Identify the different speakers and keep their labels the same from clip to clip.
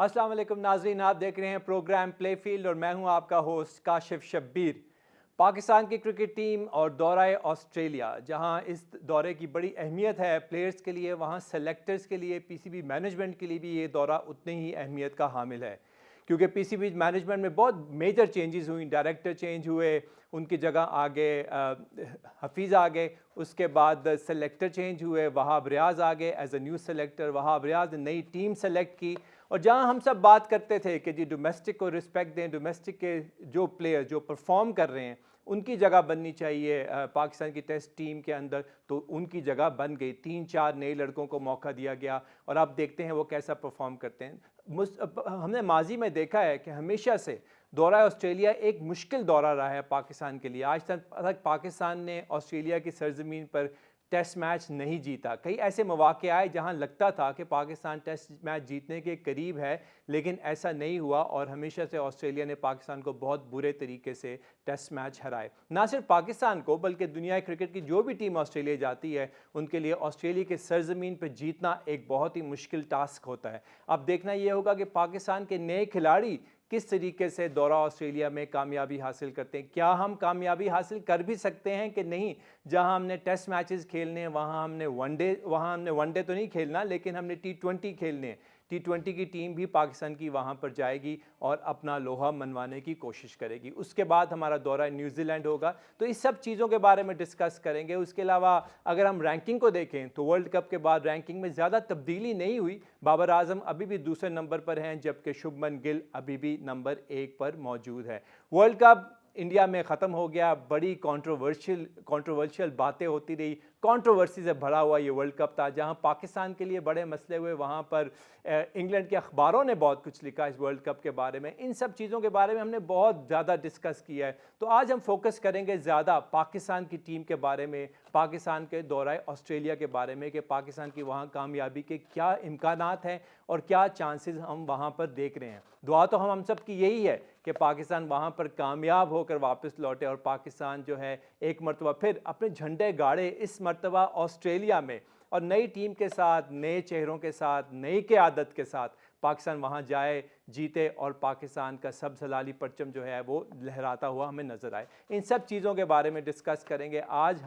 Speaker 1: अस्सलाम वालेकुम नाज़रीन, आप देख रहे हैं प्रोग्राम प्ले फील्ड और मैं हूं आपका होस्ट काशिफ शब्बीर। पाकिस्तान की क्रिकेट टीम और दौरा ऑस्ट्रेलिया, जहां इस दौरे की बड़ी अहमियत है प्लेयर्स के लिए, वहां सेलेक्टर्स के लिए, पीसीबी मैनेजमेंट के लिए भी ये दौरा उतनी ही अहमियत का हामिल है, क्योंकि पीसीबी मैनेजमेंट में बहुत मेजर चेंजेस हुई। डायरेक्टर चेंज हुए, उनकी जगह आ गए हफीज़ आ गए, उसके बाद सेलेक्टर चेंज हुए, वहाब रियाज आ गए as a new selector. Wahab Riaz ने नई टीम सेलेक्ट की। और जहां हम सब बात करते थे कि जी डोमेस्टिक को रिस्पेक्ट दें, डोमेस्टिक के जो प्लेयर जो परफॉर्म कर रहे हैं उनकी जगह बननी चाहिए पाकिस्तान की टेस्ट टीम के अंदर, तो उनकी जगह बन गई। 3-4 नए लड़कों को मौका दिया गया और आप देखते हैं वो कैसा परफॉर्म करते हैं। हमने माजी में देखा है कि हमेशा से दौरा ऑस्ट्रेलिया एक मुश्किल दौरा रहा है पाकिस्तान के लिए। आज तक पाकिस्तान ने ऑस्ट्रेलिया की सरजमीन पर टेस्ट मैच नहीं जीता। कई ऐसे मौके आए जहां लगता था कि पाकिस्तान टेस्ट मैच जीतने के करीब है, लेकिन ऐसा नहीं हुआ और हमेशा से ऑस्ट्रेलिया ने पाकिस्तान को बहुत बुरे तरीके से टेस्ट मैच हराए। ना सिर्फ पाकिस्तान को बल्कि दुनिया क्रिकेट की जो भी टीम ऑस्ट्रेलिया जाती है उनके लिए ऑस्ट्रेलिया के सरजमीन पर जीतना एक बहुत ही मुश्किल टास्क होता है। अब देखना यह होगा कि पाकिस्तान के नए खिलाड़ी किस तरीके से दौरा ऑस्ट्रेलिया में कामयाबी हासिल करते हैं। क्या हम कामयाबी हासिल कर भी सकते हैं कि नहीं। जहां हमने टेस्ट मैचेस खेलने हैं वहां हमने वनडे तो नहीं खेलना, लेकिन हमने T20 खेलने हैं। T20 की टीम भी पाकिस्तान की वहां पर जाएगी और अपना लोहा मनवाने की कोशिश करेगी। उसके बाद हमारा दौरा न्यूजीलैंड होगा, तो इस सब चीज़ों के बारे में डिस्कस करेंगे। उसके अलावा अगर हम रैंकिंग को देखें तो वर्ल्ड कप के बाद रैंकिंग में ज़्यादा तब्दीली नहीं हुई। बाबर आजम अभी भी दूसरे नंबर पर हैं, जबकि शुभमन गिल अभी भी नंबर 1 पर मौजूद है। वर्ल्ड कप इंडिया में ख़त्म हो गया। बड़ी कंट्रोवर्शियल बातें होती रही, कंट्रोवर्सी से भरा हुआ ये वर्ल्ड कप था। जहां पाकिस्तान के लिए बड़े मसले हुए, वहां पर इंग्लैंड के अखबारों ने बहुत कुछ लिखा इस वर्ल्ड कप के बारे में। इन सब चीज़ों के बारे में हमने बहुत ज़्यादा डिस्कस किया है। तो आज हम फोकस करेंगे ज़्यादा पाकिस्तान की टीम के बारे में, पाकिस्तान के दौरा ऑस्ट्रेलिया के बारे में, कि पाकिस्तान की वहाँ कामयाबी के क्या इम्कानात हैं और क्या चांसेस हम वहाँ पर देख रहे हैं। दुआ तो हम सब की यही है कि पाकिस्तान वहाँ पर कामयाब होकर वापस लौटे और पाकिस्तान जो है एक मरतबा फिर अपने झंडे गाड़े इस मरतबा ऑस्ट्रेलिया में, और नई टीम के साथ, नए चेहरों के साथ, नई क़यादत के साथ पाकिस्तान वहाँ जाए, जीते और पाकिस्तान का सब सलाली परचम जो है वो लहराता हुआ हमें नज़र आए। इन सब चीज़ों के बारे में डिस्कस करेंगे। आज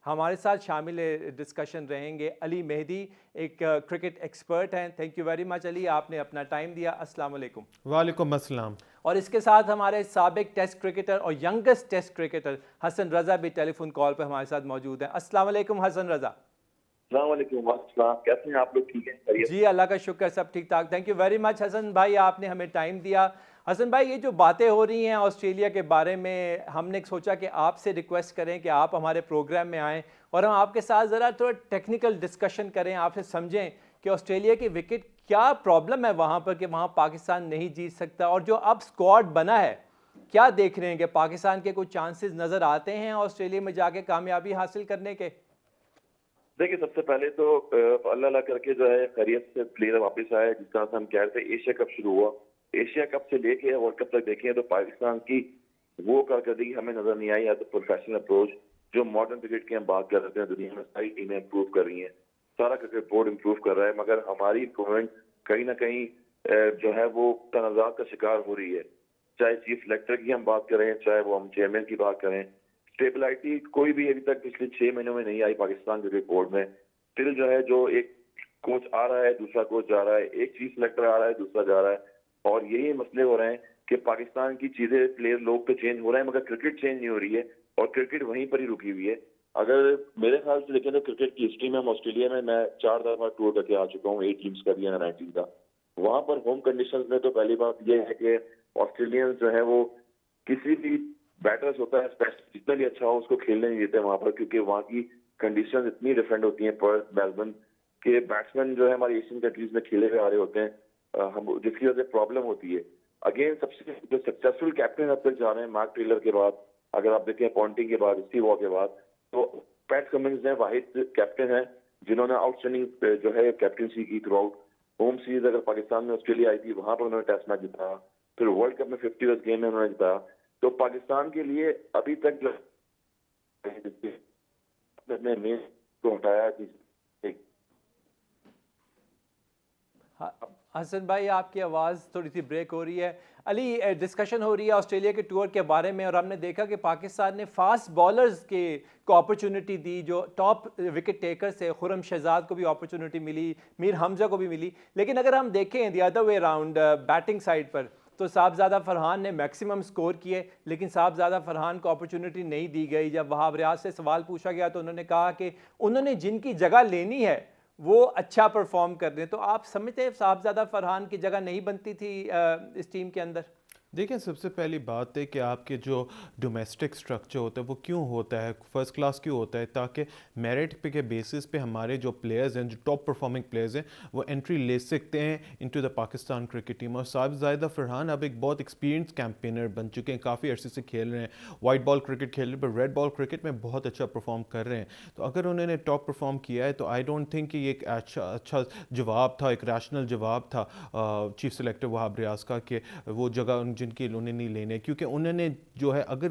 Speaker 1: हमारे साथ शामिल डिस्कशन रहेंगे अली मेहदी, एक क्रिकेट एक्सपर्ट हैं। Thank you very much Ali, आपने अपना टाइम दिया। अस्सलाम वालेकुम।
Speaker 2: वालेकुम अस्सलाम।
Speaker 1: और इसके साथ हमारे साबिक टेस्ट क्रिकेटर और यंगेस्ट टेस्ट क्रिकेटर हसन रज़ा भी टेलीफोन कॉल पर हमारे साथ मौजूद हैं। अस्सलाम वालेकुम हसन रज़ा।
Speaker 3: कैसे हैं आप लोग? ठीक है
Speaker 1: जी, अल्लाह का शुक्र, सब ठीक ठाक। Thank you very much Hasan भाई, आपने हमें टाइम दिया। हसन भाई, ये जो बातें हो रही हैं ऑस्ट्रेलिया के बारे में, हमने सोचा कि आपसे रिक्वेस्ट करें कि आप हमारे प्रोग्राम में आएँ और हम आपके साथ ज़रा थोड़ा टेक्निकल डिस्कशन करें, आपसे समझें कि ऑस्ट्रेलिया की विकेट क्या प्रॉब्लम है वहाँ पर कि वहाँ पाकिस्तान नहीं जीत सकता, और जो अब स्क्वाड बना है क्या देख रहे हैं कि पाकिस्तान के कुछ चांसेस नज़र आते हैं ऑस्ट्रेलिया में जाके कामयाबी हासिल करने के।
Speaker 3: देखिए, सबसे पहले तो अल्लाह अल्लाह करके जो है खैरियत से प्लेयर वापस आए। जिस तरह से हम कह रहे थे, एशिया कप शुरू हुआ, एशिया कप से लेके वर्ल्ड कप तक देखें तो पाकिस्तान की वो कारकर्दगी हमें नजर नहीं आई। या तो प्रोफेशनल अप्रोच, जो मॉडर्न क्रिकेट की हम बात कर रहे हैं, दुनिया में सारी टीमें इंप्रूव कर रही हैं, सारा क्रिकेट बोर्ड इंप्रूव कर रहा है, मगर हमारी इंप्रूवमेंट कहीं ना कहीं जो है वो तनाज़ात का शिकार हो रही है। चाहे चीफ सेलेक्टर की हम बात करें, चाहे वो हम चेयरमैन की बात करें, स्टेबिलिटी कोई भी अभी तक पिछले 6 महीनों में नहीं आई पाकिस्तान क्रिकेट बोर्ड में। स्टिल जो है, जो एक कोच आ रहा है, दूसरा कोच जा रहा है, एक चीफ सेलेक्टर आ रहा है, दूसरा जा रहा है, और यही मसले हो रहे हैं कि पाकिस्तान की चीजें, प्लेयर लोग तो चेंज हो रहे हैं मगर क्रिकेट चेंज नहीं हो रही है, और क्रिकेट वहीं पर ही रुकी हुई है। अगर मेरे ख्याल से देखें तो क्रिकेट की हिस्ट्री में हम ऑस्ट्रेलिया में मैं 4 दफा टूर करके आ चुका हूँ, 8 टीम्स का भी है, 19 का। वहां पर होम कंडीशंस में तो पहली बात यह है कि ऑस्ट्रेलियंस जो है वो किसी भी बैटर्स होता है जितना भी अच्छा हो उसको खेलने नहीं देते वहां पर, क्योंकि वहाँ की कंडीशंस इतनी डिफरेंट होती हैं। पर्थ, मेलबर्न के बैट्समैन जो है हमारी एशियन कंट्रीज में खेले हुए आ रहे होते हैं, हम जिसकी वजह से प्रॉब्लम होती है। अगेन सबसे जो सक्सेसफुल कैप्टन अब तक जा रहे हैं मार्क टेलर के बाद, अगर आप देखें पॉन्टिंग के बाद, स्टीव वॉ के बाद, तो पैट कमिंस है वाहिद कैप्टन है जिन्होंने आउटस्टैंडिंग जो है कैप्टनसी की थ्रू आउट। होम सीरीज अगर पाकिस्तान में ऑस्ट्रेलिया आई थी, वहां पर उन्होंने टेस्ट मैच जिताया, फिर वर्ल्ड कप में 50 गेम में उन्होंने जिताया। तो पाकिस्तान के लिए अभी तक जो मेन को हटाया कि
Speaker 1: हसन भाई, आपकी आवाज़ थोड़ी सी ब्रेक हो रही है। अली, डिस्कशन हो रही है ऑस्ट्रेलिया के टूर के बारे में, और हमने देखा कि पाकिस्तान ने फास्ट बॉलर्स के को अपॉर्चुनिटी दी, जो टॉप विकेट टेकर्स थे। खुरम शहजाद को भी अपॉर्चुनिटी मिली, मीर हमजा को भी मिली। लेकिन अगर हम देखें the other way round, batting side पर, तो साहबजादा फरहान ने मैक्सिमम स्कोर किए, लेकिन साहबजादा फरहान को अपॉर्चुनिटी नहीं दी गई। जब वहाब रियाज से सवाल पूछा गया तो उन्होंने कहा कि उन्होंने जिनकी जगह लेनी है वो अच्छा परफॉर्म कर रहे हैं। तो आप समझते हैं साहबजादा फरहान की जगह नहीं बनती थी इस टीम के अंदर?
Speaker 2: देखिए, सबसे पहली बात है कि आपके जो डोमेस्टिक स्ट्रक्चर होता है वो क्यों होता है, फर्स्ट क्लास क्यों होता है, ताकि मेरिट पे के बेसिस पे हमारे जो प्लेयर्स हैं, जो टॉप परफॉर्मिंग प्लेयर्स हैं, वो एंट्री ले सकते हैं into the Pakistan cricket team. और साहिबजादा फरहान अब एक बहुत एक्सपीरियंस कैंपेनर बन चुके हैं, काफ़ी अर्से से खेल रहे हैं, वाइट बॉल क्रिकेट खेल रहे हैं, पर रेड बॉल क्रिकेट में बहुत अच्छा परफॉर्म कर रहे हैं। तो अगर उन्होंने टॉप परफॉर्म किया है तो आई डोंट थिंक कि ये एक अच्छा जवाब था, एक रैशनल जवाब था चीफ सेलेक्टर वहाब रियाज का, कि वो जगह जिनकी उन्हें नहीं लेने, क्योंकि उन्होंने जो है अगर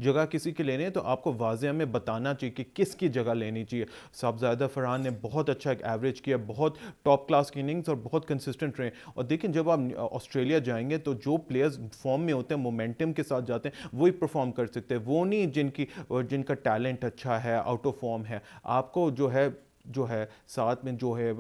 Speaker 2: जगह किसी के लेने हैं तो आपको वाज़ेह में बताना चाहिए कि किसकी जगह लेनी चाहिए। साहबजादा फरहान ने बहुत अच्छा एक एवरेज किया, बहुत टॉप क्लास की इनिंग्स और बहुत कंसिस्टेंट रहे। और देखिए, जब आप ऑस्ट्रेलिया जाएंगे तो जो प्लेयर्स फॉर्म में होते हैं, मोमेंटम के साथ जाते हैं, वही परफॉर्म कर सकते हैं, वो नहीं जिनका टैलेंट अच्छा है, आउट ऑफ फॉर्म है। आपको जो है साथ में जो है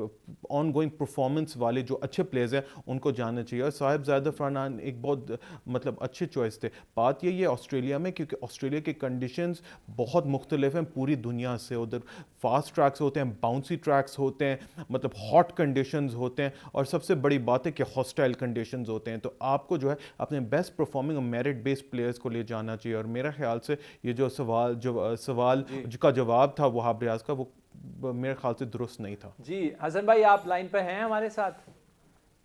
Speaker 2: ऑन गोइंग परफॉर्मेंस वाले जो अच्छे प्लेयर्स हैं उनको जानना चाहिए। और साहिबजादा फरहान एक बहुत मतलब अच्छे चॉइस थे। बात यही है ऑस्ट्रेलिया में, क्योंकि ऑस्ट्रेलिया के कंडीशंस बहुत मुख्तलिफ हैं पूरी दुनिया से। उधर फास्ट ट्रैक्स होते हैं, बाउंसी ट्रैक्स होते हैं, मतलब हॉट कंडीशंस होते हैं, और सबसे बड़ी बात है कि हॉस्टाइल कंडीशंस होते हैं। तो आपको जो है अपने बेस्ट परफॉर्मिंग और मेरिट बेस्ड प्लेयर्स को ले जाना चाहिए। और मेरा ख्याल से ये जो सवाल का जवाब था वहाब रियाज का, वो मेरे ख्याल से दुरुस्त नहीं था।
Speaker 1: जी हसन भाई, आप लाइन पे हैं हमारे साथ?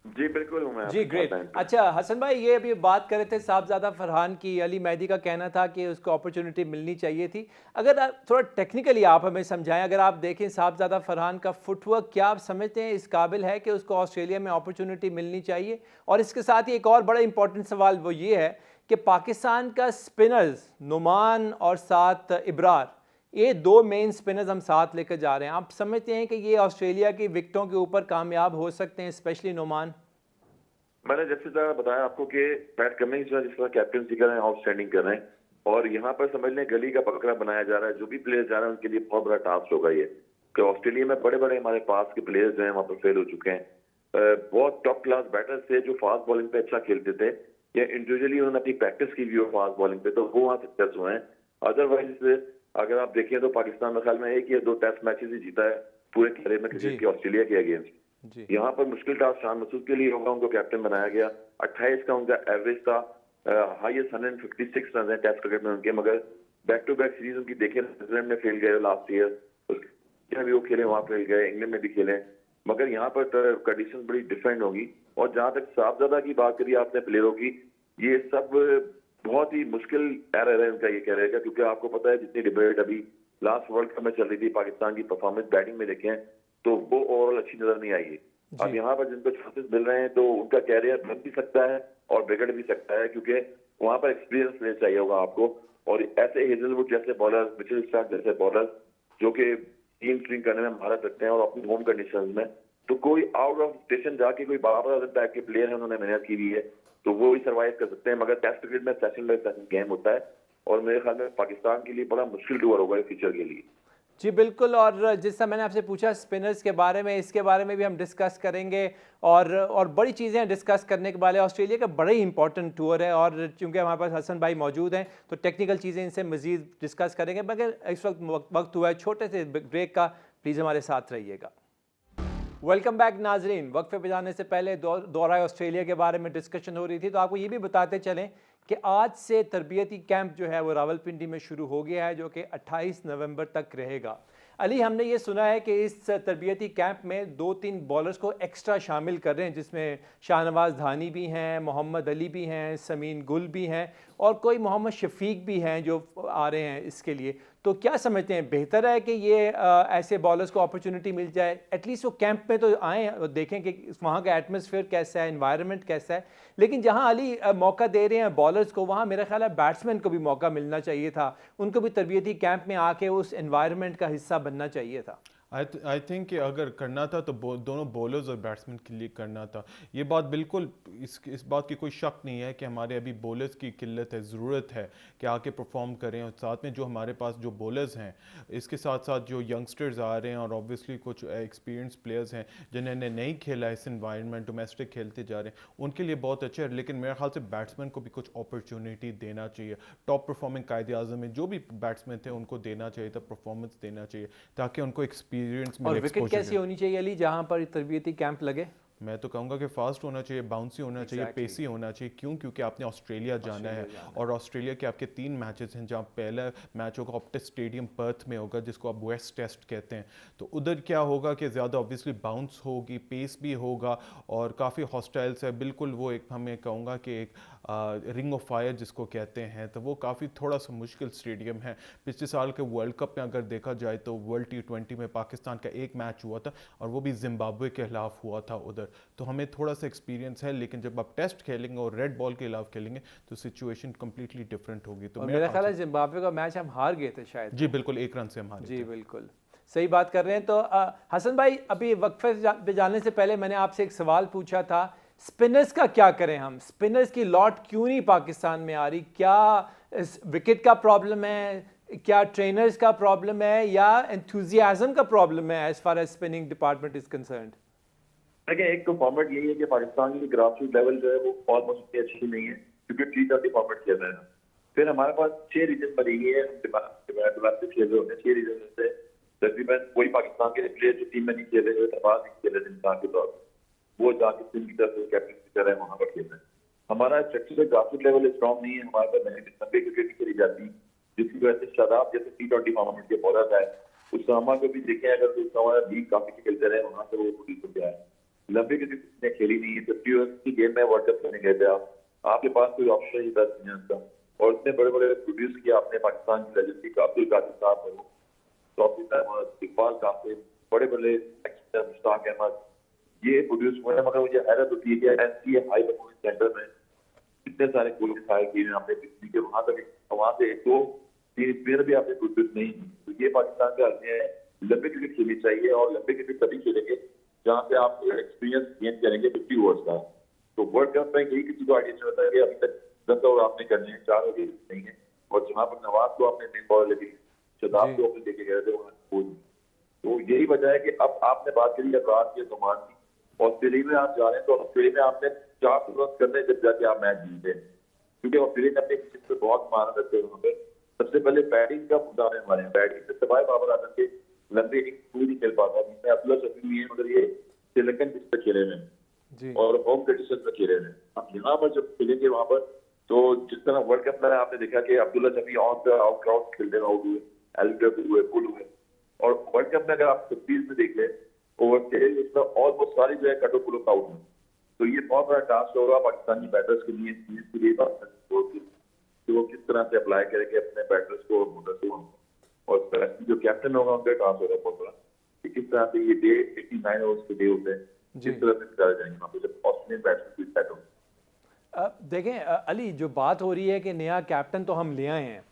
Speaker 3: जी बिल्कुल हूँ मैं
Speaker 1: जी ग्रेट। अच्छा हसन भाई, ये अभी बात कर रहे थे साहबजादा फरहान की। अली मेहदी का कहना था कि उसको अपॉर्चुनिटी मिलनी चाहिए थी। अगर थोड़ा टेक्निकली आप हमें समझाएं, अगर आप देखें साहबजादा फरहान का फुटवर्क, क्या आप समझते हैं इस काबिल है कि उसको ऑस्ट्रेलिया में अपॉर्चुनिटी मिलनी चाहिए? और इसके साथ ही एक और बड़ा इंपॉर्टेंट सवाल वो ये है कि पाकिस्तान का स्पिनर्स नुमान और साथ इब्रार, ये दो मेन स्पिनर्स हम साथ लेकर जा रहे हैं। आप समझते हैं कि ये ऑस्ट्रेलिया की विकेटों के ऊपर कामयाब हो सकते हैं, स्पेशली नुमान?
Speaker 3: मैंने जैसे तरह बताया आपको कि पैट कमिंस जो जिस तरह कैप्टनसी कर रहे हैं, आउटस्टैंडिंग कर रहे हैं, और यहाँ पर समझ लें गली का बकरा बनाया जा रहा है। जो भी प्लेयर्स जा रहे हैं उनके लिए बहुत बड़ा टास्क होगा ये, कि ऑस्ट्रेलिया में बड़े बड़े हमारे पास के प्लेयर्स जो हैं वहाँ पर फेल हो चुके हैं। बहुत टॉप क्लास बैटर्स थे जो फास्ट बॉलिंग पे अच्छा खेलते थे, या इंडिविजुअली उन्होंने अपनी प्रैक्टिस की भी हो फास्ट बॉलिंग पे, तो वो वहाँ सक्सेस हुए हैं। अदरवाइज अगर आप देखें तो पाकिस्तान में ख्याल में एक या दो टेस्ट मैचेस ही जीता है पूरे खेले में क्रिकेट के ऑस्ट्रेलिया के अगेंस्ट। यहाँ पर मुश्किल टास्क शान मसूद के लिए होगा, उनको कैप्टन बनाया गया। 28 का उनका एवरेज था, हाईएस्ट 156 रन है टेस्ट क्रिकेट में उनके, मगर बैक टू बैक सीरीज उनकी देखें, न्यूजीलैंड में फेल गए लास्ट ईयर, उसमें भी वो खेले, वहां फेल गए, इंग्लैंड में भी खेले, मगर यहाँ पर कंडीशन बड़ी डिफरेंट होगी। और जहां तक साहबजादा की बात करी आपने प्लेयरों की, ये सब बहुत ही मुश्किल एरर है उनका ये कह रहेगा, क्योंकि आपको पता है जितनी डिबेट अभी लास्ट वर्ल्ड कप में चल रही थी पाकिस्तान की परफॉर्मेंस बैटिंग में देखें तो वो ओवरऑल अच्छी नजर नहीं आई है। अब यहाँ पर जिनको चांसेस मिल रहे हैं तो उनका कैरियर बन भी सकता है और बिगड़ भी सकता है, क्योंकि वहां पर एक्सपीरियंस प्लेयर चाहिए होगा आपको। और ऐसे हेजलवुड जैसे बॉलर, मिचेल स्टार्क जैसे बॉलर जो कि टीम स्ट्रिंग करने में महारत रखते हैं और अपनी होम कंडीशंस में, तो कोई आउट ऑफ स्टेशन जाके कोई बाबर आजम टाइप के प्लेयर है, उन्होंने मेहनत की हुई है, तो वो भी सर्वाइव कर सकते हैं। मगर टेस्ट क्रिकेट में सेशन बाय सेशन गेम होता है, और मेरे ख्याल में पाकिस्तान के लिए बड़ा मुश्किल टूर होगा फ्यूचर के लिए।
Speaker 1: जी बिल्कुल। और जिससे मैंने आपसे पूछा स्पिनर्स के बारे में, इसके बारे में भी हम डिस्कस करेंगे, और बड़ी चीज़ें डिस्कस करने के वाले। ऑस्ट्रेलिया का बड़ा ही इंपॉर्टेंट टूर है, और चूंकि हमारे पास हसन भाई मौजूद हैं तो टेक्निकल चीज़ें इनसे मज़ीद डिस्कस करेंगे। मगर इस वक्त हुआ है छोटे से ब्रेक का, प्लीज़ हमारे साथ रहिएगा। वेलकम बैक नाजरीन। वक्फे पे जाने से पहले दौरा ऑस्ट्रेलिया के बारे में डिस्कशन हो रही थी, तो आपको ये भी बताते चलें कि आज से तरबियती कैंप जो है वो रावलपिंडी में शुरू हो गया है, जो कि 28 नवंबर तक रहेगा। अली, हमने ये सुना है कि इस तरबियती कैंप में 2-3 बॉलर्स को एक्स्ट्रा शामिल कर रहे हैं, जिसमें शाहनवाज धानी भी हैं, मोहम्मद अली भी हैं, समीन गुल भी हैं, और कोई मोहम्मद शफीक भी हैं जो आ रहे हैं इसके लिए। तो क्या समझते हैं, बेहतर है कि ये ऐसे बॉलर्स को अपॉर्चुनिटी मिल जाए, एटलीस्ट वो कैंप में तो आएँ और देखें कि वहाँ का एटमॉस्फेयर कैसा है, एनवायरनमेंट कैसा है। लेकिन जहाँ अली मौका दे रहे हैं बॉलर्स को, वहाँ मेरा ख्याल है बैट्समैन को भी मौका मिलना चाहिए था, उनको भी तरबियती कैंप में आके उस एनवायरनमेंट का हिस्सा बनना चाहिए था।
Speaker 2: आई थिंक कि अगर करना था तो दोनों बॉलर्स और बैट्समैन के लिए करना था। ये बात बिल्कुल, इस बात की कोई शक नहीं है कि हमारे अभी बॉलर्स की किल्लत है, ज़रूरत है कि आके परफॉर्म करें। और साथ में जो हमारे पास जो बॉलर्स हैं, इसके साथ साथ जो यंगस्टर्स आ रहे हैं और ऑब्वियसली कुछ एक्सपीरियंस प्लेयर्स हैं जिन्होंने नहीं खेला इस इन्वायरमेंट, डोमेस्टिक खेलते जा रहे हैं, उनके लिए बहुत अच्छा है। लेकिन मेरे ख्याल से बैट्समैन को भी कुछ अपॉर्चुनिटी देना चाहिए। टॉप परफॉर्मिंग कायदे आज़म में जो भी बैट्समैन थे उनको देना चाहिए था, परफॉर्मेंस देना चाहिए, ताकि उनको एक्सपीरियंस
Speaker 1: और
Speaker 2: मिले,
Speaker 1: विकेट
Speaker 2: एक्सपोजर
Speaker 1: कैसी होनी चाहिए अली जहाँ पर तरबियती कैंप लगे?
Speaker 2: मैं तो कहूँगा कि फास्ट होना चाहिए, बाउंसी होना चाहिए,
Speaker 1: एग्जैक्टली,
Speaker 2: पेसी होना चाहिए। क्यों? क्योंकि आपने ऑस्ट्रेलिया जाना है
Speaker 1: ऑस्ट्रेलिया जाना
Speaker 2: और ऑस्ट्रेलिया के आपके 3 मैचेस हैं, जहाँ पहला मैच होगा ऑप्टिस स्टेडियम पर्थ में होगा, जिसको आप वेस्ट टेस्ट कहते हैं। तो उधर क्या होगा कि ज़्यादा ऑब्वियसली बाउंस होगी, पेस भी होगा और काफ़ी हॉस्टाइल्स है। बिल्कुल वो एक, हमें कहूँगा कि एक रिंग ऑफ फायर जिसको कहते हैं, तो वो काफ़ी थोड़ा सा मुश्किल स्टेडियम है। पिछले साल के वर्ल्ड कप में अगर देखा जाए तो वर्ल्ड T20 में पाकिस्तान का एक मैच हुआ था और वो भी जिम्बाब्वे के खिलाफ हुआ था उधर। तो हमें थोड़ा सा एक्सपीरियंस है, लेकिन जब आप टेस्ट खेलेंगे और रेड बॉल के खिलाफ खेलेंगे तो सिचुएशन कम्प्लीटली डिफरेंट होगी। तो
Speaker 1: और
Speaker 2: मेरे
Speaker 1: मेरा
Speaker 2: ख्याल
Speaker 1: ख्याल है
Speaker 2: से
Speaker 1: जिम्बाब्वे का मैच हम हार गए थे शायद
Speaker 2: जी
Speaker 1: वो।
Speaker 2: बिल्कुल 1 रन से हम हारे
Speaker 1: जी
Speaker 2: थे।
Speaker 1: बिल्कुल सही बात कर रहे हैं। तो हसन भाई, अभी वक्फे पे जाने से पहले मैंने आपसे एक सवाल पूछा था, स्पिनर्स का क्या करें हम? स्पिनर्स की लॉट क्यों नहीं पाकिस्तान में आ रही? क्या विकेट का प्रॉब्लम है, क्या ट्रेनर्स का प्रॉब्लम है, या एंथुजियाज्म का प्रॉब्लम है as far as spinning department is concerned?
Speaker 3: देखिए, एक तो फॉर्मेट यही है कि पाकिस्तान की ग्रासरूट लेवल जो है वो ऑलमोस्ट उतनी अच्छी नहीं है, क्योंकि T20 फॉर्मेट खेल रहे हैं। फिर हमारे पास 6 रीजन बनी हुई है, डोमेस्टिक खेल रहे होते हैं 6 रीजन से। तकरीबन कोई पाकिस्तान के प्लेयर जो टीम में नहीं खेले हुए, तबाह नहीं खेले इंसान के तौर पर, वो जाके टीम की तरफ से कैप्टन कर रहे हैं, वहां पर खेल रहे हैं। हमारा स्ट्रक्चर ग्रासरूट लेवल स्ट्रॉन्ग नहीं है, हमारे पास लंबी क्रिकेट नहीं खेली जाती, जिसकी वजह से शादाब जैसे T20 फॉर्मेट के बॉलर है, उसामा को भी देखें, अगर तो उसामा लीग काफी खेलते रहे, वहां से वो प्रोड्यूस हो गया है। लंबी क्रिकेट ने खेली नहीं है, जब की गेम में वर्ल्ड कप खेलने गए थे आप, आपके पास कोई ऑप्शन ही था नहीं उसका। और इतने बड़े बड़े प्रोड्यूस किया आपने पाकिस्तान की लेजेंडरी अब्दुल कादिर साहब है, तौफीक अहमद, इकबाल कासिम, बड़े बड़े मुश्ताक अहमद, ये प्रोड्यूस हुए हैं। मगर मुझे हैरत होती है कि एनसीए हाई परफॉर्मेंस सेंटर में कितने सारे कोचेस हायर किए हैं आपने पिछली के, वहां से 2-3 स्पिनर भी आपने प्रोड्यूस नहीं की। तो ये पाकिस्तान का अर्थ है, लंबी क्रिकेट खेलनी चाहिए, और लंबी क्रिकेट तभी खेलेंगे जहाँ से आप एक्सपीरियंस गेन करेंगे 50 ओवर्स का। तो वर्ल्ड कप में यही किसी को आइडिया नहीं होता है कि अभी तक 10 ओवर आपने करने हैं, 4 ओवर नहीं है। और जहाँ पर नवाज को आपने मेन बॉलर लगी, शदाब को अपने लेके गए थे वहाँ खोज। तो यही वजह है कि अब आपने बात करी अखबार की, तुमान की, ऑस्ट्रेलिया में आप जा रहे हैं तो ऑस्ट्रेलिया में आपने 400 रन करने जब जाके आप मैच जीते हैं, क्योंकि ऑस्ट्रेलिया ने अपने पिच पे बहुत मारा रखते हैं वहाँ पे। सबसे पहले बैटिंग का मुद्दा है हमारे, बैटिंग से सवाए बाबर आजम के लंबे इनिंग पूरी नहीं खेल पाता, जिसमें अब्दुल्ला शफी भी है, मगर ये श्रीलंकन पिच पे खेले हुए हैं और होम कंडीशन में खेले हुए हैं। अब यहाँ पर जब खेलेंगे वहां पर, तो जिस तरह वर्ल्ड कप में आपने देखा कि Abdullah Shafi on the out crowd खेलते हुए आउट हुए, एल्बिटर हुए, पुल हुए। और वर्ल्ड कप में अगर आप 36 में देख ले ओवर के, उसमें ऑलमोस्ट सारी जो है कटो पुल आउट हुए। तो ये बहुत बड़ा टास्क होगा पाकिस्तानी बैटर्स के लिए, कि वो किस तरह से अप्लाई करेंगे अपने बैटर्स को और बॉलर्स को। और जो कैप्टन होगा उनका टास्क होगा बहुत बड़ा, कि किस तरह से ये डे 89 ओवर्स के डे होते हैं, किस तरह से निकाले जाएंगे वहाँ पे जब ऑस्ट्रेलियन बैट्समैन सेट हो।
Speaker 1: देखें अली, जो बात हो रही है कि नया कैप्टन तो हम ले आए हैं,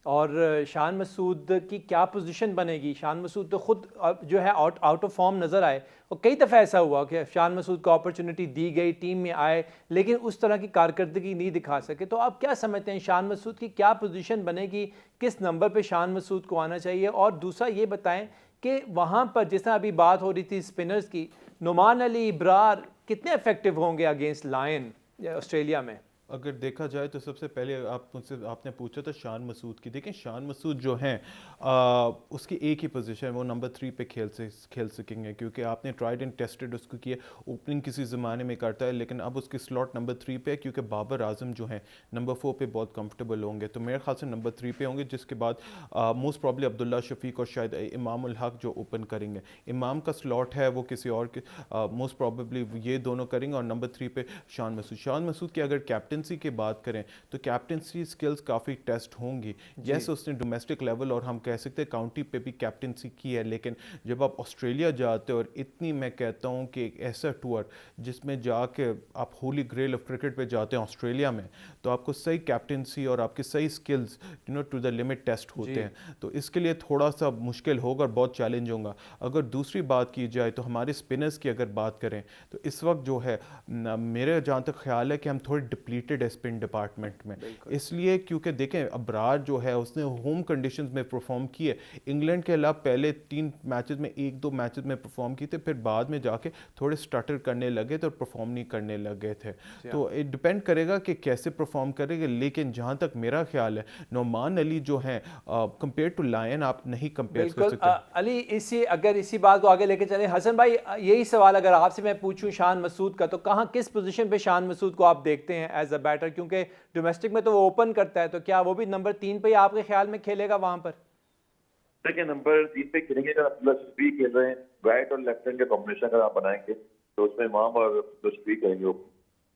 Speaker 1: और शान मसूद की क्या पोजीशन बनेगी? शान मसूद तो खुद जो है आउट ऑफ फॉर्म नज़र आए, और कई दफ़ा ऐसा हुआ कि शान मसूद को अपॉर्चुनिटी दी गई, टीम में आए, लेकिन उस तरह की कारकर्दगी नहीं दिखा सके। तो आप क्या समझते हैं शान मसूद की क्या पोजीशन बनेगी, किस नंबर पे शान मसूद को आना चाहिए? और दूसरा ये बताएं कि वहाँ पर जिस तरह अभी बात हो रही थी स्पिनर्स की, नुमान अली, इब्रार कितने इफेक्टिव होंगे अगेंस्ट लायन ऑस्ट्रेलिया में?
Speaker 2: अगर देखा जाए तो सबसे पहले आपने पूछा था शान मसूद की। देखें, शान मसूद जो हैं उसकी एक ही पोजीशन है, वो नंबर 3 पे खेल सकेंगे, क्योंकि आपने ट्राइड एंड टेस्टेड उसको किया। ओपनिंग किसी ज़माने में करता है, लेकिन अब उसकी स्लॉट नंबर 3 पे है, क्योंकि बाबर आजम जो हैं नंबर 4 पे बहुत कंफर्टेबल होंगे। तो मेरे ख्याल से नंबर 3 पे होंगे, जिसके बाद मोस्ट प्रॉब्ली अब्दुल्ला शफीक और शायद इमाम उल हक जो ओपन करेंगे। इमाम का स्लॉट है वो किसी और के, मोस्ट प्रॉबली ये दोनों करेंगे, और नंबर 3 पे शान मसूद की अगर कैप्टन कैप्टनसी की बात करें तो कैप्टनसी स्किल्स काफ़ी टेस्ट होंगी। यस, उसने डोमेस्टिक लेवल और हम कह सकते हैं काउंटी पे भी कैप्टनसी की है, लेकिन जब आप ऑस्ट्रेलिया जाते हो और इतनी, मैं कहता हूँ कि एक ऐसा टूर जिसमें जाके आप होली ग्रेल ऑफ क्रिकेट पे जाते हैं ऑस्ट्रेलिया में, तो आपको सही कैप्टनसी और आपके सही skills to the limit test होते हैं। तो इसके लिए थोड़ा सा मुश्किल होगा और बहुत चैलेंज होगा। अगर दूसरी बात की जाए तो हमारे स्पिनर्स की अगर बात करें तो इस वक्त जो है मेरे जहाँ तक ख्याल है कि हम थोड़े डिप्लीटेड है स्पिन डिपार्टमेंट में, इसलिए क्योंकि देखें अबरार जो है उसने होम कंडीशंस में परफॉर्म किए। इंग्लैंड के अलावा पहले 3 मैचेस में 1-2 मैचेस में परफॉर्म किए थे, फिर बाद में जाके थोड़े स्टटर करने लगे थे और परफॉर्म नहीं करने लगे थे। तो इट डिपेंड करेगा कि कैसे परफॉर्म करेंगे, लेकिन जहाँ तक मेरा ख्याल है नोमान अली जो हैं कंपेयर टू लायन आप नहीं कंपेयर कर सकते।
Speaker 1: अली, इसी बात को आगे लेके चलें, हसन भाई यही सवाल अगर आपसे मैं पूछूं शान मसूद का, तो कहाँ किस पोजीशन पे शान मसूद को आप देखते हैं एज अ बैटर, क्योंकि डोमेस्टिक में तो वो ओपन करता है, तो क्या वो भी नंबर 3 पे आपके ख्याल में खेलेगा वहां पर?
Speaker 3: देखिए नंबर 3 पे खेलेंगे, अगर अब्दुल्ला शफी खेल रहे हैं, राइट और लेफ्ट हैंड का कॉम्बिनेशन अगर आप बनाएंगे तो उसमें इमाम और अब्दुल्ला शफी करेंगे।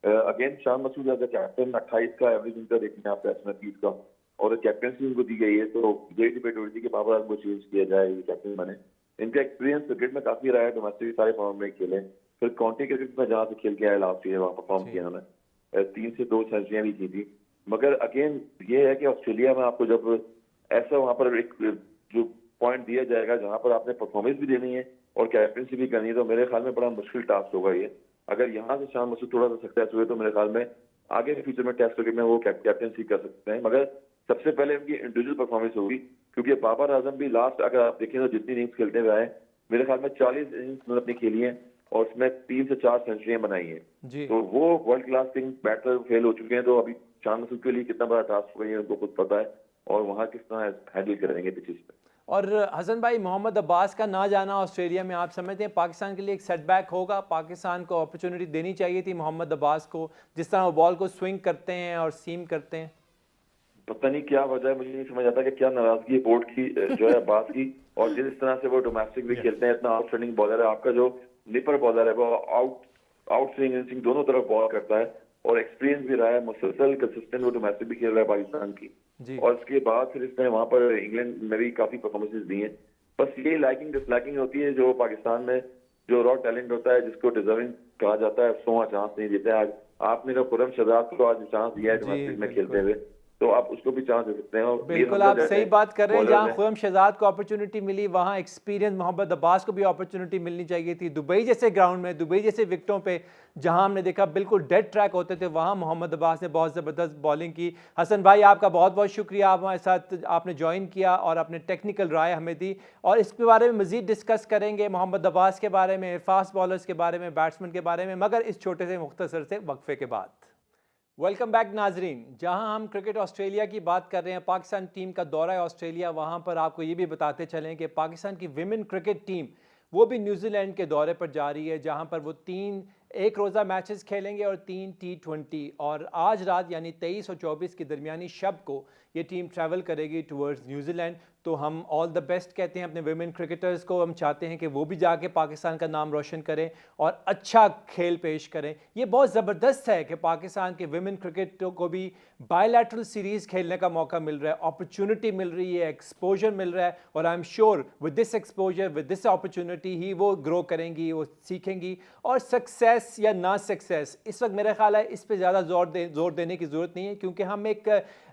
Speaker 3: Again Shan Masood as a captain 28 का एवरेज उनका देखेंगे आप टेस्ट में 30 का, और कैप्टनसी उनको दी गई है, तो ये डिबेट हो रही थी कि बाबर आजम को चेंज किया जाए ये कैप्टन बने। इनका एक्सपीरियंस क्रिकेट में काफी रहा है, डोमेस्टिक सारे फॉर्म में खेले, फिर काउंटी क्रिकेट में जहाँ से खेल के आए लास्ट ईयर वहाँ परफॉर्म किया उन्होंने, 3 से 2 सेंचुरियां भी की थी। मगर अगेन ये है कि ऑस्ट्रेलिया में आपको जब ऐसा वहाँ पर एक जो पॉइंट दिया जाएगा जहाँ पर आपने परफॉर्मेंस भी देनी है और कैप्टनसी भी करनी है, तो मेरे ख्याल में बड़ा मुश्किल टास्क होगा ये। अगर यहाँ से शान मसूद थोड़ा सा सक्सेस हुए तो मेरे ख्याल में आगे फ्यूचर में टेस्ट क्रिकेट में वो कैप्टनसी कर सकते हैं, मगर सबसे पहले उनकी इंडिविजुअल परफॉर्मेंस होगी, क्योंकि बाबर आजम भी लास्ट अगर आप देखें तो जितनी इनिंग्स खेलते हुए आए, मेरे ख्याल में 40 इनिंग्स अपनी खेली है और उसमें 3 से 4 सेंचुरियां बनाई है। तो वो world class king batter fail हो चुके हैं, तो अभी शान मसूद के लिए कितना बड़ा टास्क होगा ये उनको खुद पता है, और वहाँ किस तरह हैंडल करेंगे पिचेस पे।
Speaker 1: और हसन भाई, मोहम्मद अब्बास का ना जाना ऑस्ट्रेलिया में आप समझते हैं पाकिस्तान के लिए एक सेटबैक होगा? पाकिस्तान को अपॉर्चुनिटी देनी चाहिए थी मोहम्मद अब्बास को, जिस तरह वो बॉल को स्विंग करते हैं और सीम करते हैं।
Speaker 3: पता नहीं क्या वजह है, मुझे नहीं समझ आता कि क्या नाराजगी है बोर्ड की जो है अब्बास की, और जिस तरह से वो डोमेस्टिक भी खेलते हैं, इतना आउटस्टैंडिंग बॉलर है। आपका जो निपर बॉलर है वो आउट स्विंग इन स्विंग दोनों तरफ बॉल करता है, और एक्सपीरियंस भी रहा है, मुसलसल कंसिस्टेंट वो डोमेस्टिक भी खेल रहा है पाकिस्तान की, और उसके बाद फिर इसने वहां पर इंग्लैंड में भी काफी परफॉर्मेंसेस दी हैं। बस ये लाइकिंग डिसलाइकिंग होती है, जो पाकिस्तान में जो रॉ टैलेंट होता है जिसको डिजर्विंग कहा जाता है, उसको वहाँ चांस नहीं देते। आज आपने तो खुरम शहजाद को आज चांस दिया है डोमेस्टिक में खेलते हुए, तो आप उसको भी चांस दे सकते हैं।
Speaker 1: बिल्कुल आप सही बात कर रहे हैं, जहां खुरम शहजाद को अपॉर्चुनिटी मिली वहां एक्सपीरियंस मोहम्मद अब्बास को भी अपॉर्चुनिटी मिलनी चाहिए थी। दुबई जैसे ग्राउंड में, दुबई जैसे विकेटों पे जहां हमने देखा बिल्कुल डेड ट्रैक होते थे, वहां मोहम्मद अब्बास ने बहुत ज़बरदस्त बॉलिंग की। हसन भाई आपका बहुत बहुत शुक्रिया, आप हमारे साथ आपने ज्वाइन किया और अपने टेक्निकल राय हमें दी, और इसके बारे में मज़ीद डिस्कस करेंगे, मोहम्मद अब्बास के बारे में, फास्ट बॉलर्स के बारे में, बैट्समैन के बारे में, मगर इस छोटे से मुख्तसर से वक्फे के बाद। वेलकम बैक नाजरीन, जहां हम क्रिकेट ऑस्ट्रेलिया की बात कर रहे हैं, पाकिस्तान टीम का दौरा है ऑस्ट्रेलिया, वहां पर आपको ये भी बताते चलें कि पाकिस्तान की विमेन क्रिकेट टीम वो भी न्यूजीलैंड के दौरे पर जा रही है, जहां पर वो 3 एक रोज़ा मैचेस खेलेंगे और 3 T20, और आज रात यानी 23 और 24 की दरमियानी शब को ये टीम ट्रैवल करेगी टुवर्ड्स न्यूजीलैंड। तो हम ऑल द बेस्ट कहते हैं अपने विमेन क्रिकेटर्स को, हम चाहते हैं कि वो भी जाके पाकिस्तान का नाम रोशन करें और अच्छा खेल पेश करें। ये बहुत ज़बरदस्त है कि पाकिस्तान के विमेन क्रिकेट को भी बायलैटरल सीरीज़ खेलने का मौका मिल रहा है, अपॉर्चुनिटी मिल रही है, एक्सपोजर मिल रहा है, और I am sure with this exposure, with this opportunity ही वो ग्रो करेंगी, वो सीखेंगी, और सक्सेस या ना सक्सेस इस वक्त मेरा ख्याल है इस पे ज़्यादा जोर देने की ज़रूरत नहीं है, क्योंकि हम एक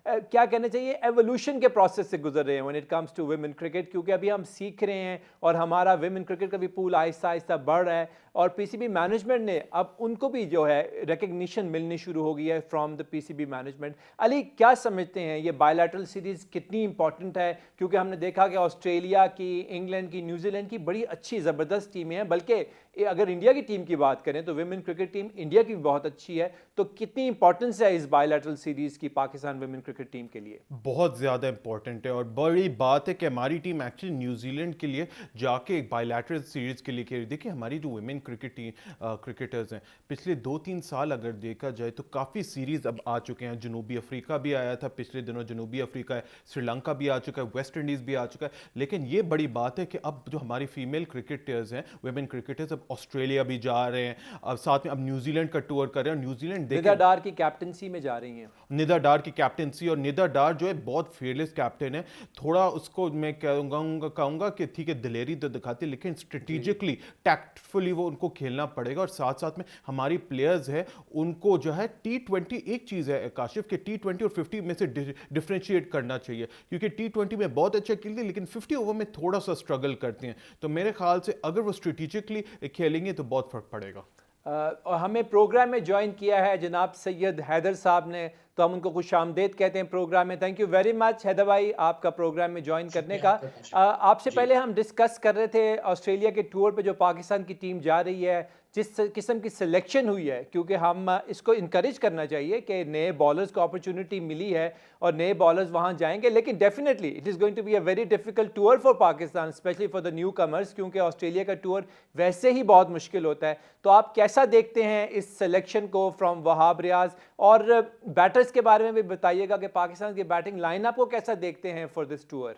Speaker 1: क्या कहना चाहिए एवोल्यूशन के प्रोसेस से गुजर रहे हैं when it comes to women cricket, क्योंकि अभी हम सीख रहे हैं और हमारा विमेन क्रिकेट का भी पूल आहिस्ता आहिस्ता बढ़ रहा है, और पीसीबी मैनेजमेंट ने अब उनको भी जो है रिकग्निशन मिलनी शुरू हो गई है from the PCB management. Ali, क्या समझते हैं ये बायलैटरल सीरीज़ कितनी इंपॉर्टेंट है? क्योंकि हमने देखा कि ऑस्ट्रेलिया की, इंग्लैंड की, न्यूजीलैंड की बड़ी अच्छी ज़बरदस्त टीमें हैं, बल्कि अगर इंडिया की टीम की बात करें तो विमेन क्रिकेट टीम इंडिया की भी बहुत अच्छी है। तो कितनी इंपॉर्टेंस है इस बायलैटरल सीरीज़ की पाकिस्तान विमेन क्रिकेट टीम के लिए?
Speaker 2: बहुत ज़्यादा इंपॉर्टेंट है, और बड़ी बात है कि हमारी टीम एक्चुअली न्यूजीलैंड के लिए जाके एक बायलैटरल सीरीज़ के लिए खेल। देखिए हमारी जो विमेन क्रिकेटर्स हैं। पिछले 2-3 साल अगर देखा जाए तो काफ़ी सीरीज़ अब आ चुके हैं। जनूबी अफ्रीका भी आया था पिछले दिनों, जनूबी अफ्रीका है, श्रीलंका भी आ चुका है, वेस्ट इंडीज़ भी आ चुका है। लेकिन ये बड़ी बात है कि अब जो हमारी फीमेल क्रिकेटर्स हैं, वेमेन क्रिकेटर्स, अब ऑस्ट्रेलिया भी जा रहे हैं, अब साथ में अब न्यूजीलैंड का टूर कर रहे हैं। न्यूजीलैंड
Speaker 1: निदा
Speaker 2: देखें,
Speaker 1: डार की कैप्टनसी में जा रही हैं।
Speaker 2: निदा डार की कैप्टनसी, और निदा डार जो है बहुत फेयरलेस कैप्टन है। थोड़ा उसको मैं कहूँगा कि ठीक है दिलेरी तो दिखाती है, लेकिन स्ट्रेटिजिकली टैक्टफुली वो उनको खेलना पड़ेगा। और साथ साथ में हमारी प्लेयर्स है उनको जो है T20, एक चीज़ है काशिफ कि T20 और 50 में से डिफ्रेंशिएट करना चाहिए, क्योंकि T20 में बहुत अच्छा खेलते हैं लेकिन 50 ओवर में थोड़ा सा स्ट्रगल करते हैं। तो मेरे ख्याल से अगर वो स्ट्रेटिजिकली खेलेंगे तो बहुत फर्क पड़ेगा।
Speaker 1: और हमें प्रोग्राम में ज्वाइन किया है जनाब सैयद हैदर साहब ने, तो हम उनको खुश आमदेद कहते हैं प्रोग्राम में। Thank you very much Haider भाई आपका प्रोग्राम में ज्वाइन करने का। आपसे पहले हम डिस्कस कर रहे थे ऑस्ट्रेलिया के टूर पे जो पाकिस्तान की टीम जा रही है, जिस किस्म की सिलेक्शन हुई है, क्योंकि हम इसको इनकरेज करना चाहिए कि नए बॉलर्स को अपॉर्चुनिटी मिली है और नए बॉलर्स वहाँ जाएंगे। लेकिन definitely it is going to be a very difficult tour for Pakistan, specially for the newcomers, क्योंकि ऑस्ट्रेलिया का टूर वैसे ही बहुत मुश्किल होता है। तो आप कैसा देखते हैं इस सिलेक्शन को फ्रॉम वहाब रियाज? और बैटर्स के बारे में भी बताइएगा कि पाकिस्तान की बैटिंग लाइनअप को कैसा देखते हैं फॉर दिस टूर?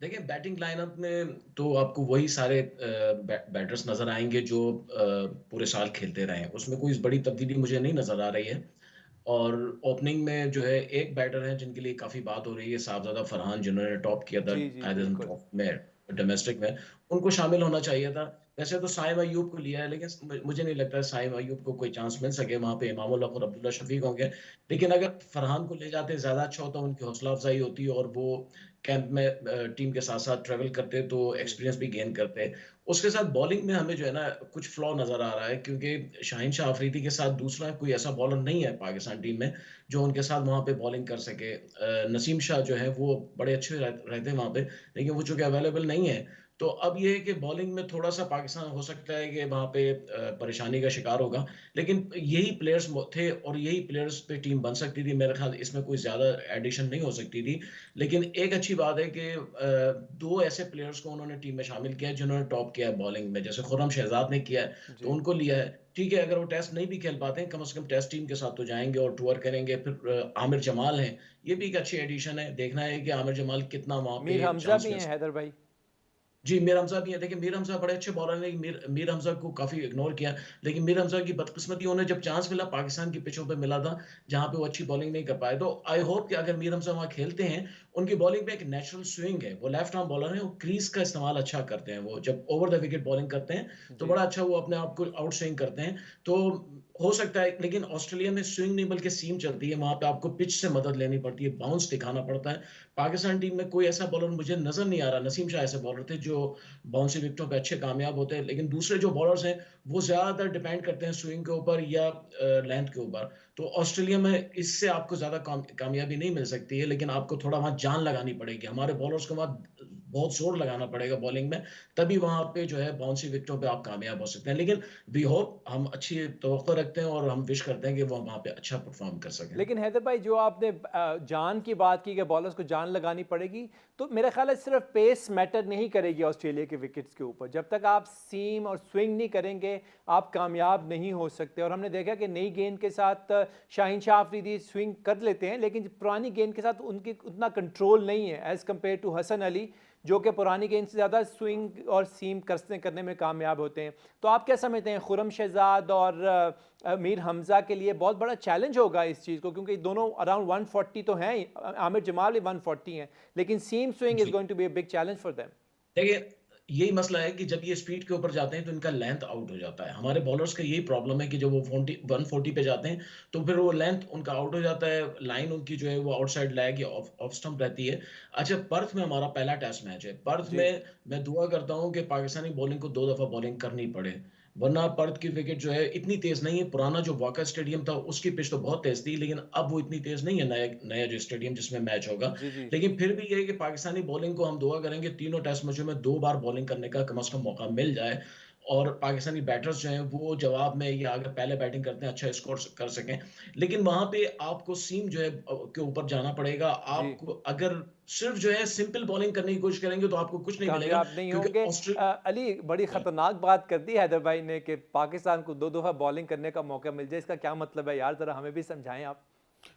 Speaker 4: देखिए, बैटिंग लाइनअप में तो आपको वही सारे बैटर्स नजर आएंगे जो पूरे साल खेलते रहे हैं। उसमें कोई बड़ी तब्दीली मुझे नहीं नजर आ रही है। और ओपनिंग में जो है एक बैटर है जिनके लिए काफी बात हो रही है, साहबजादा फरहान, जिन्होंने टॉप किया था
Speaker 1: जी जी बिल्कुल।
Speaker 4: टॉप में डोमेस्टिक में, उनको शामिल होना चाहिए था। वैसे तो साइम अयूब को लिया है, लेकिन मुझे नहीं लगता है साइम अयूब को कोई चांस मिल सके। वहां पे इमामुल हक और अब्दुल्ला शफीक होंगे। लेकिन अगर फरहान को ले जाते ज्यादा अच्छा होता, उनकी हौसला अफजाई होती और वो कैंप में टीम के साथ साथ ट्रेवल करते तो
Speaker 1: जी
Speaker 4: एक्सपीरियंस भी गेन करते। उसके साथ बॉलिंग में हमें जो है ना कुछ फ्लॉ नजर आ रहा है, क्योंकि शाहीन शाह अफरीदी के साथ दूसरा कोई ऐसा बॉलर नहीं है पाकिस्तान टीम में जो उनके साथ वहां पे बॉलिंग कर सके। नसीम शाह जो है वो बड़े अच्छे रहते हैं वहां पे, लेकिन वो चूंकि अवेलेबल नहीं है। तो अब ये है कि बॉलिंग में थोड़ा सा पाकिस्तान हो सकता है कि वहां पे परेशानी का शिकार होगा। लेकिन यही प्लेयर्स थे और यही प्लेयर्स पे टीम बन सकती थी। मेरे ख्याल इसमें कोई ज्यादा एडिशन नहीं हो सकती थी। लेकिन एक अच्छी बात है कि दो ऐसे प्लेयर्स को उन्होंने टीम में शामिल किया है जिन्होंने टॉप किया है बॉलिंग में। जैसे खुर्रम शहजाद ने किया है, तो
Speaker 1: जी
Speaker 4: उनको लिया है। ठीक है, अगर वो टेस्ट नहीं भी खेल पाते हैं, कम से कम टेस्ट टीम के साथ तो जाएंगे और टूर करेंगे। फिर आमिर जमाल हैं, ये भी एक अच्छी एडिशन है। देखना है कि आमिर जमाल कितना वहां
Speaker 1: मीर
Speaker 4: पे
Speaker 1: हमजा
Speaker 4: चांस
Speaker 1: भी
Speaker 4: मिल।
Speaker 1: हैं हैदर भाई।
Speaker 4: जी, मीर हमजा भी है। देखिए, मीर हमजा बड़े अच्छे बॉलर हैं, लेकिन मीर हमजा को काफी इग्नोर किया। लेकिन मीर हमजा की बदकिस्मती, उन्हें जब चांस मिला पाकिस्तान की पिचों पे मिला था, जहां पे वो अच्छी बॉलिंग नहीं कर पाए। तो आई होप कि अगर मीर हमजा वहां खेलते हैं, उनकी बॉलिंग में एक नेचुरल स्विंग है। वो लेफ्ट आर्म बॉलर है, वो क्रीज का इस्तेमाल अच्छा करते हैं। वो जब ओवर द विकेट बॉलिंग करते हैं तो
Speaker 1: जी
Speaker 4: बड़ा अच्छा वो अपने आप को आउट स्विंग करते हैं। तो हो सकता है, लेकिन ऑस्ट्रेलिया में स्विंग नहीं बल्कि सीम चलती है। वहां पे आपको पिच से मदद लेनी पड़ती है, बाउंस दिखाना पड़ता है। पाकिस्तान टीम में कोई ऐसा बॉलर मुझे नजर नहीं आ रहा। नसीम शाह ऐसे बॉलर थे जो बाउंसी विकेटों पे अच्छे कामयाब होते हैं, लेकिन दूसरे जो बॉलर्स हैं वो ज्यादातर डिपेंड करते हैं स्विंग के ऊपर या लेंथ के ऊपर। तो ऑस्ट्रेलिया में इससे आपको ज्यादा कामयाबी नहीं मिल सकती है, लेकिन आपको थोड़ा वहां जान लगानी पड़ेगी। हमारे बॉलर्स को वहां बहुत जोर लगाना पड़ेगा बॉलिंग में, तभी वहां पे जो है बाउंसी विकेटों पे आप कामयाब हो सकते हैं। लेकिन वी होप, हम अच्छी तवक्को रखते हैं और हम विश करते हैं कि वो वहां पे अच्छा परफॉर्म कर सकें।
Speaker 1: लेकिन हैदर भाई, जो आपने जान की बात की कि बॉलर्स को जान लगानी पड़ेगी, तो मेरा ख्याल है सिर्फ पेस मैटर नहीं करेगी ऑस्ट्रेलिया के विकेट्स के ऊपर। जब तक आप सीम और स्विंग नहीं करेंगे आप कामयाब नहीं हो सकते। और हमने देखा कि नई गेंद के साथ शाहीन शाह अफरीदी स्विंग कर लेते हैं, लेकिन पुरानी गेंद के साथ उनकी उतना कंट्रोल नहीं है as compare to Hasan Ali, जो कि पुरानी गेंद से ज़्यादा स्विंग और सीम करने में कामयाब होते हैं। तो आप क्या समझते हैं, खुर्रम शहजाद और मीर हमजा के लिए बहुत बड़ा चैलेंज होगा इस चीज़ को, क्योंकि दोनों अराउंड 140 तो हैं ही, आमिर जमाल भी 140 हैं, लेकिन सीम स्विंग इज़
Speaker 4: जी,
Speaker 1: going to be a big challenge for them.
Speaker 4: देखिए, यही मसला है कि जब ये स्पीड के ऊपर जाते हैं तो इनका लेंथ आउट हो जाता है। हमारे बॉलर्स का यही प्रॉब्लम है कि जब वो 140 पे जाते हैं तो फिर वो लेंथ उनका आउट हो जाता है। लाइन उनकी जो है वो आउटसाइड लैग या ऑफ ऑफ स्टंप रहती है। अच्छा, पर्थ में हमारा पहला टेस्ट मैच है। पर्थ
Speaker 1: जी
Speaker 4: में मैं दुआ करता हूँ कि पाकिस्तानी बॉलिंग को 2 दफा बॉलिंग करनी पड़े, वरना पर्थ की विकेट जो है इतनी तेज नहीं है। पुराना जो वॉकर स्टेडियम था उसकी पिच तो बहुत तेज थी, लेकिन अब वो इतनी तेज नहीं है, नया नया जो स्टेडियम जिसमें मैच होगा।
Speaker 1: जी जी
Speaker 4: लेकिन फिर भी ये है कि पाकिस्तानी बॉलिंग को हम दुआ करेंगे तीनों टेस्ट मैचों में 2 बार बॉलिंग करने का कम से कम मौका मिल जाए। और पाकिस्तानी बैटर्स जो हैं वो जवाब में या अगर पहले बैटिंग करते हैं अच्छा स्कोर कर सकें। लेकिन वहाँ पे आपको सीम जो है के ऊपर जाना पड़ेगा।
Speaker 1: जी,
Speaker 4: आपको अगर सिर्फ जो है सिंपल बॉलिंग करने की कोशिश करेंगे तो आपको कुछ नहीं मिलेगा,
Speaker 1: कामयाब नहीं
Speaker 4: क्योंकि
Speaker 1: होंगे। अली, बड़ी
Speaker 4: ऑस्ट्रेलिया
Speaker 1: ख़तरनाक बात कर दी हैदर भाई ने कि पाकिस्तान को 2 दफ़ा बॉलिंग करने का मौका मिल जाए, इसका क्या मतलब है यार? ज़रा हमें भी समझाएँ आप।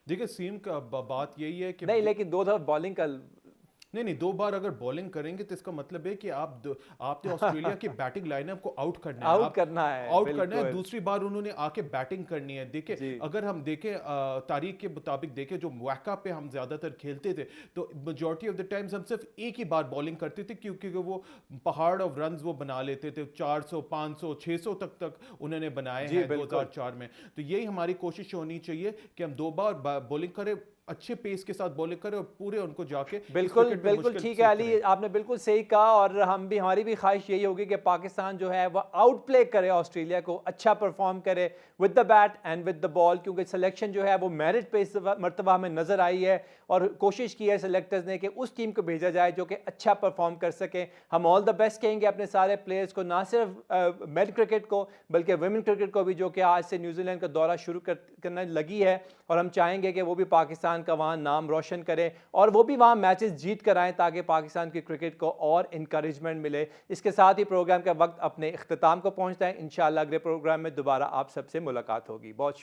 Speaker 2: देखिए सीम का बात यही है कि
Speaker 1: नहीं, लेकिन 2 दफ़ा बॉलिंग का
Speaker 2: नहीं 2 बार अगर बॉलिंग करेंगे तो इसका मतलब है कि आपने ऑस्ट्रेलिया की बैटिंग लाइनअप को आउट करना है,
Speaker 1: आउट
Speaker 2: आप
Speaker 1: करना है,
Speaker 2: आउट करना है।
Speaker 1: बिल्कुल।
Speaker 2: दूसरी बार उन्होंने आके बैटिंग करनी है। देखिए
Speaker 1: जी,
Speaker 2: अगर हम देखें तारीख के मुताबिक देखें, जो वैका पे हम ज्यादातर खेलते थे तो मेजॉरिटी ऑफ द टाइम्स हम सिर्फ एक ही बार बॉलिंग करते थे, क्योंकि वो पहाड़ ऑफ रन्स वो बना लेते थे। 400 500 600 तक उन्होंने बनाए
Speaker 1: जी,
Speaker 2: हैं
Speaker 1: बिल्कुल।
Speaker 2: 2004 में। तो यही हमारी कोशिश होनी चाहिए कि हम 2 बार बॉलिंग करें, अच्छे पेस के साथ बॉलिंग करें और पूरे उनको जाके इस
Speaker 1: बिल्कुल,
Speaker 2: विकेट पे
Speaker 1: बिल्कुल
Speaker 2: मुश्किल
Speaker 1: ठीक है
Speaker 2: से
Speaker 1: अली,
Speaker 2: करें।
Speaker 1: आपने बिल्कुल सही कहा और हमारी भी ख्वाहिश यही होगी कि पाकिस्तान जो है वो आउट प्ले करे ऑस्ट्रेलिया को, अच्छा परफॉर्म करे with the bat and with the ball, क्योंकि सिलेक्शन जो है वो मेरिट पे इस मरतबा हमें नज़र आई है और कोशिश की है सेलेक्टर्स ने कि उस टीम को भेजा जाए जो कि अच्छा परफॉर्म कर सके। हम ऑल द बेस्ट कहेंगे अपने सारे प्लेयर्स को, ना सिर्फ मेल क्रिकेट को बल्कि वुमेन क्रिकेट को भी, जो कि आज से न्यूजीलैंड का दौरा शुरू करने लगी है और हम चाहेंगे कि वो भी पाकिस्तान का वहाँ नाम रोशन करें और वो भी वहाँ मैचेस जीत कर आएँ ताकि पाकिस्तान की क्रिकेट को और इंकरेजमेंट मिले। इसके साथ ही प्रोग्राम का वक्त अपने इख्तिताम को पहुँचता है। इंशाअल्लाह अगले प्रोग्राम में दोबारा आप सबसे मुलाकात होगी। बहुत